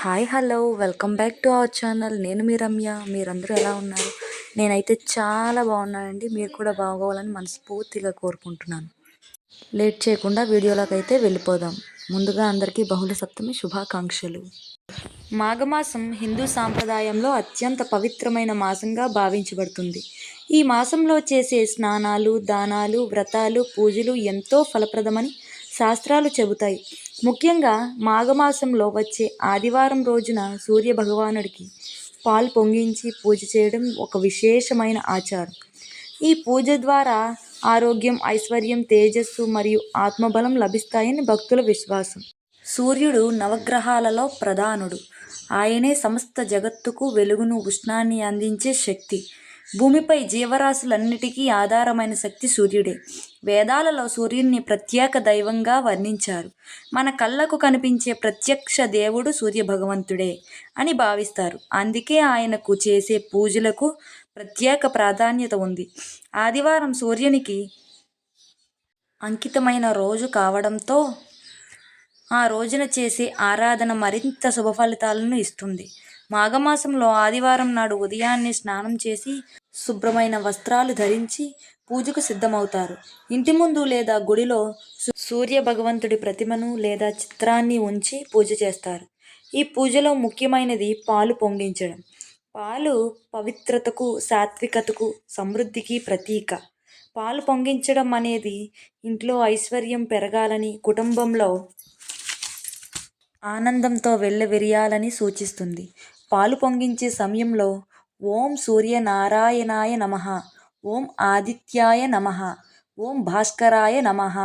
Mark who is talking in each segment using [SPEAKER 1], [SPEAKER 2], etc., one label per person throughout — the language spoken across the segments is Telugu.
[SPEAKER 1] Hi hello welcome back to our channel. నేను మీ రమ్య. మీరందరూ ఎలా ఉన్నారు? నేనైతే చాలా బాగున్నానండి. మీరు కూడా బాగోవాలని మనస్ఫూర్తిగా కోరుకుంటున్నాను. లేట్ చేయకుండా వీడియోలోకి అయితే వెళ్ళిపోదాం. ముందుగా అందరికీ బహుళ సప్తమి శుభాకాంక్షలు. మాఘమాసం హిందూ సాంప్రదాయంలో అత్యంత పవిత్రమైన మాసంగా భావించబడుతుంది. ఈ మాసంలో చేసే స్నానాలు, దానాలు, వ్రతాలు, పూజలు ఎంతో ఫలప్రదమని శాస్త్రాలు చెబుతాయి. ముఖ్యంగా మాఘమాసంలో వచ్చే ఆదివారం రోజున సూర్య భగవానుడికి పాలు పొంగించి పూజ చేయడం ఒక విశేషమైన ఆచారం. ఈ పూజ ద్వారా ఆరోగ్యం, ఐశ్వర్యం, తేజస్సు మరియు ఆత్మబలం లభిస్తాయని భక్తుల విశ్వాసం. సూర్యుడు నవగ్రహాలలో ప్రధానుడు. ఆయనే సమస్త జగత్తుకు వెలుగును, ఉష్ణాన్ని అందించే శక్తి. భూమిపై జీవరాశులన్నిటికీ ఆధారమైన శక్తి సూర్యుడే. వేదాలలో సూర్యుడిని ప్రత్యేక దైవంగా వర్ణించారు. మన కళ్ళకు కనిపించే ప్రత్యక్ష దేవుడు సూర్యభగవంతుడే అని భావిస్తారు. అందుకే ఆయనకు చేసే పూజలకు ప్రత్యేక ప్రాధాన్యత ఉంది. ఆదివారం సూర్యునికి అంకితమైన రోజు కావడంతో ఆ రోజున చేసే ఆరాధన మరింత శుభ ఫలితాలను ఇస్తుంది. మాఘమాసంలో ఆదివారం నాడు ఉదయాన్నే స్నానం చేసి శుభ్రమైన వస్త్రాలు ధరించి పూజకు సిద్ధమవుతారు. ఇంటి ముందు లేదా గుడిలో సూర్య భగవంతుడి ప్రతిమను లేదా చిత్రాన్ని ఉంచి పూజ చేస్తారు. ఈ పూజలో ముఖ్యమైనది పాలు పొంగించడం. పాలు పవిత్రతకు, సాత్వికతకు, సమృద్ధికి ప్రతీక. పాలు పొంగించడం అనేది ఇంట్లో ఐశ్వర్యం పెరగాలని, కుటుంబంలో ఆనందంతో వెల్లివిరియాలని సూచిస్తుంది. పాలు పొంగించే సమయంలో ఓం సూర్యనారాయణాయ నమః, ఓం ఆదిత్యాయ నమః, ఓం భాస్కరాయ నమః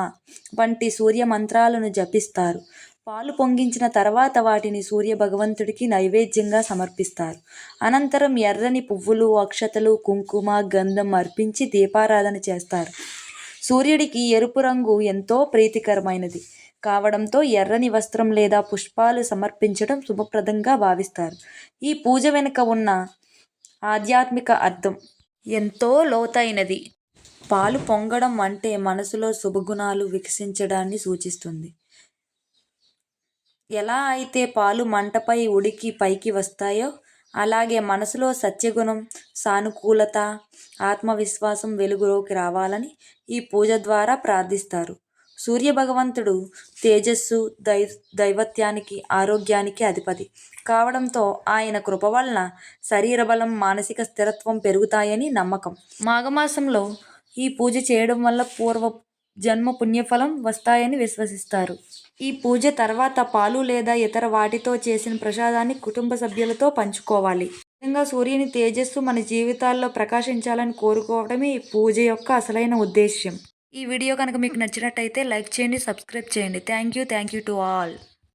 [SPEAKER 1] వంటి సూర్య మంత్రాలను జపిస్తారు. పాలు పొంగించిన తర్వాత వాటిని సూర్య భగవంతుడికి నైవేద్యంగా సమర్పిస్తారు. అనంతరం ఎర్రని పువ్వులు, అక్షతలు, కుంకుమ, గంధం అర్పించి దీపారాధన చేస్తారు. సూర్యుడికి ఎరుపు రంగు ఎంతో ప్రీతికరమైనది కావడంతో ఎర్రని వస్త్రం లేదా పుష్పాలు సమర్పించడం శుభప్రదంగా భావిస్తారు. ఈ పూజ వెనుక ఉన్న ఆధ్యాత్మిక అర్థం ఎంతో లోతైనది. పాలు పొంగడం అంటే మనసులో శుభగుణాలు వికసించడాన్ని సూచిస్తుంది. ఎలా అయితే పాలు మంటపై ఉడికి పైకి వస్తాయో అలాగే మనసులో సత్యగుణం, సానుకూలత, ఆత్మవిశ్వాసం వెలుగులోకి రావాలని ఈ పూజ ద్వారా ప్రార్థిస్తారు. సూర్య భగవంతుడు తేజస్సు, దైవత్యానికి, ఆరోగ్యానికి అధిపతి కావడంతో ఆయన కృప వలన శరీర బలం, మానసిక స్థిరత్వం పెరుగుతాయని నమ్మకం. మాఘమాసంలో ఈ పూజ చేయడం వల్ల పూర్వ జన్మ పుణ్యఫలం వస్తాయని విశ్వసిస్తారు. ఈ పూజ తర్వాత పాలు లేదా ఇతర వాటితో చేసిన ప్రసాదాన్ని కుటుంబ సభ్యులతో పంచుకోవాలి. నిజంగా సూర్యుని తేజస్సు మన జీవితాల్లో ప్రకాశించాలని కోరుకోవడమే ఈ పూజ యొక్క అసలైన ఉద్దేశ్యం. ఈ వీడియో కనుక మీకు నచ్చినట్టయితే లైక్ చేయండి, సబ్స్క్రైబ్ చేయండి. Thank you to all.